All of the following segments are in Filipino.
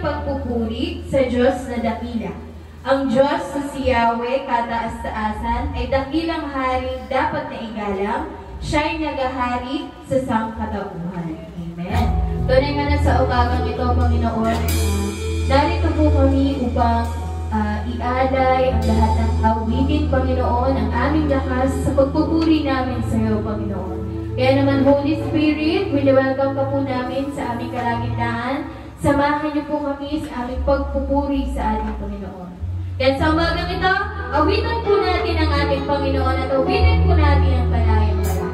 pagpupuri sa Diyos na dakila. Ang Diyos na si Yahweh kataas-taasan ay dakilang hari dapat na igalang, siya'y nagahari sa sangkatauhan. Amen. Tunay nga na sa umagang ito, Panginoon, narito po kami upang ialay ang lahat ng awitin, Panginoon, ang aming lakas sa pagpupuri namin sa iyo, Panginoon. Kaya naman, Holy Spirit, welcome ka po namin sa aming kalagitnaan. Samahan niyo po kami sa aming pagpupuri sa ating Panginoon. Kaya sa umagang ito, awitan po natin ang ating Panginoon at awitin po natin ang palayang malay.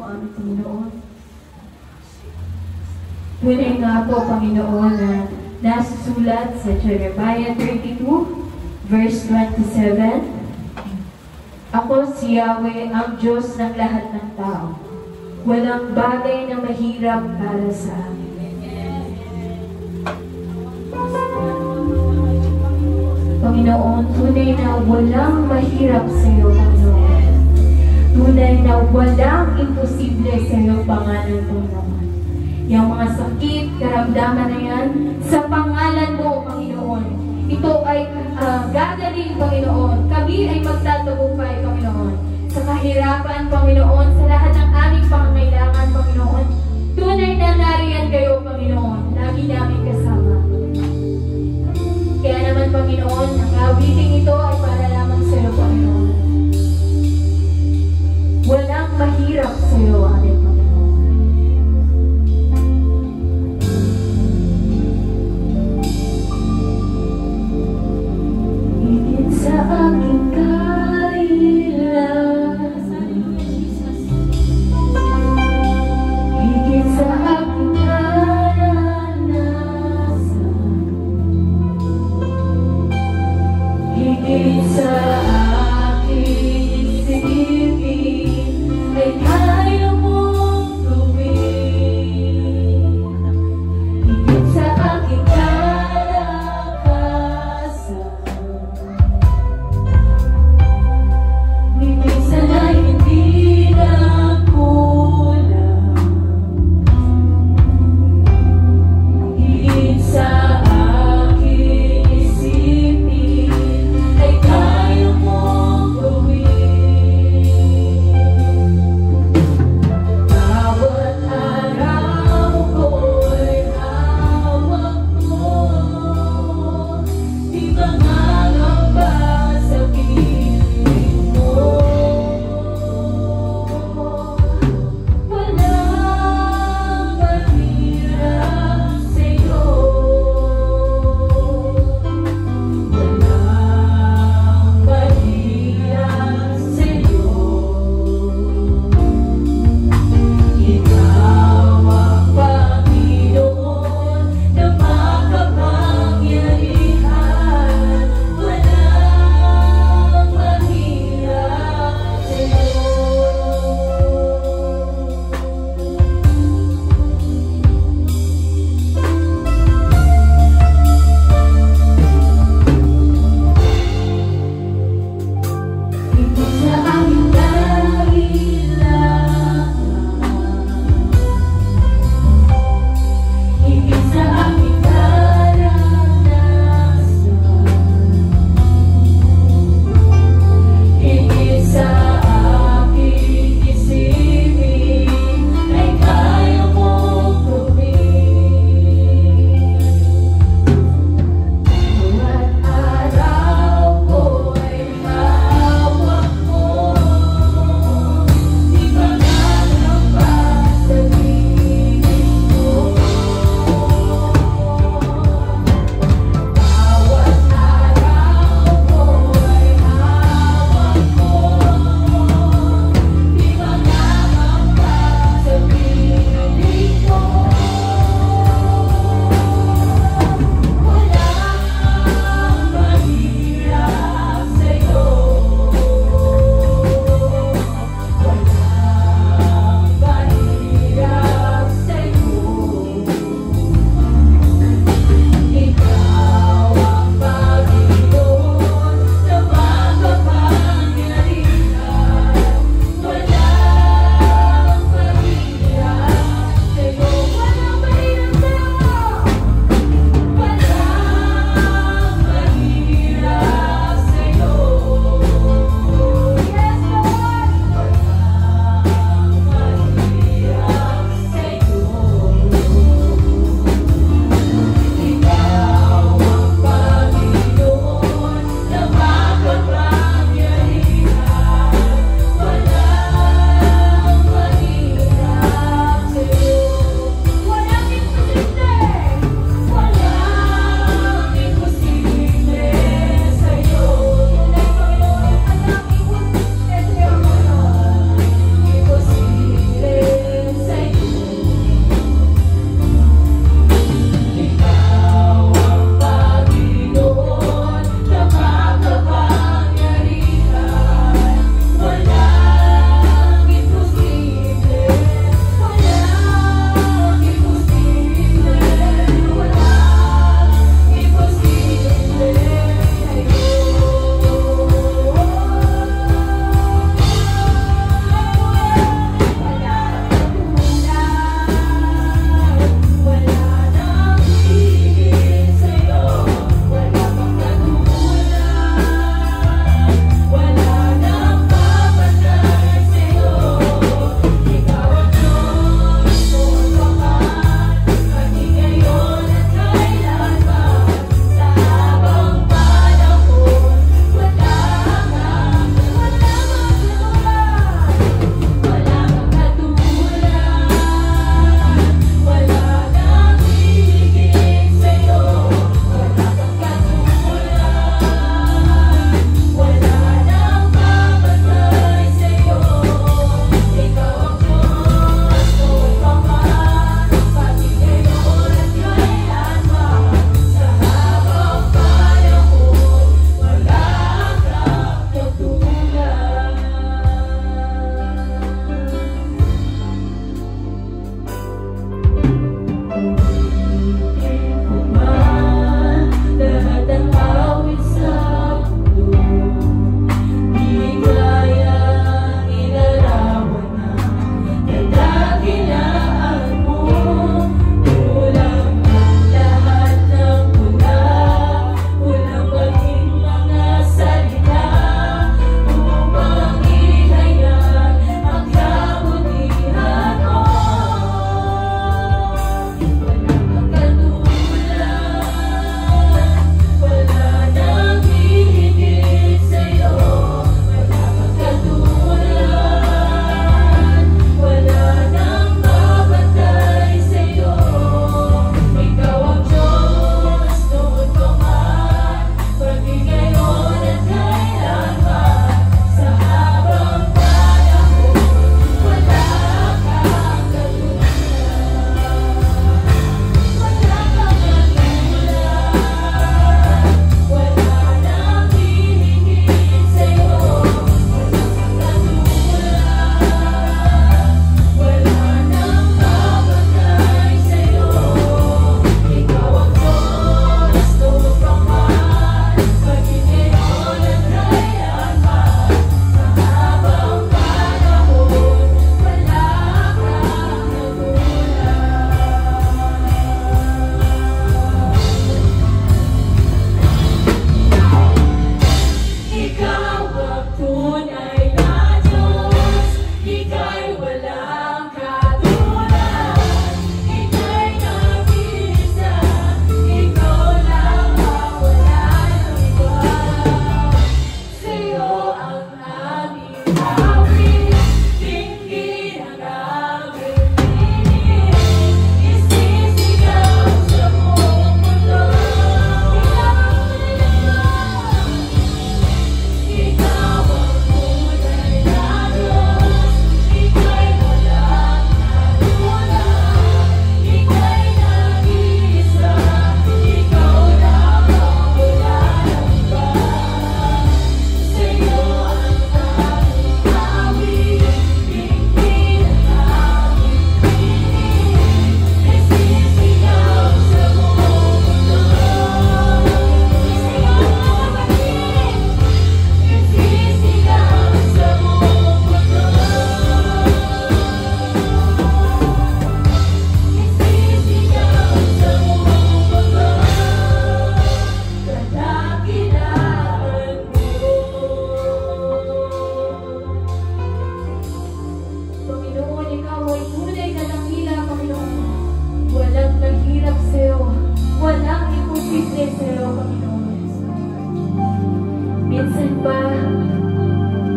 aming Panginoon. Tunay nga po, Panginoon, na nasusulat sa Jeremiah 32, verse 27, Ako si Yahweh, ang Diyos ng lahat ng tao. Walang bagay na mahirap para sa amin. Panginoon, tunay na walang mahirap sa iyo, Panginoon. Tunay na walang imposible sa iyo, pangalan, Panginoon. Yung mga sakit, karamdaman na yan, sa pangalan mo, Panginoon. Ito ay gagaling, Panginoon. Kami ay magtatagumpay, Panginoon. Sa kahirapan, Panginoon, sa lahat ng aming pangangailangan, Panginoon. Tunay na nariyan kayo, Panginoon. Lagi namin kasama. Kaya naman, Panginoon, ang awiting ito ay para lamang sa iyo, Panginoon. Walang mahirap sa iyo, aming Panginoon. Higit sa aking kailangan,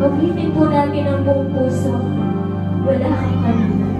Paghitin po natin ang buong puso. Wala kang kanina.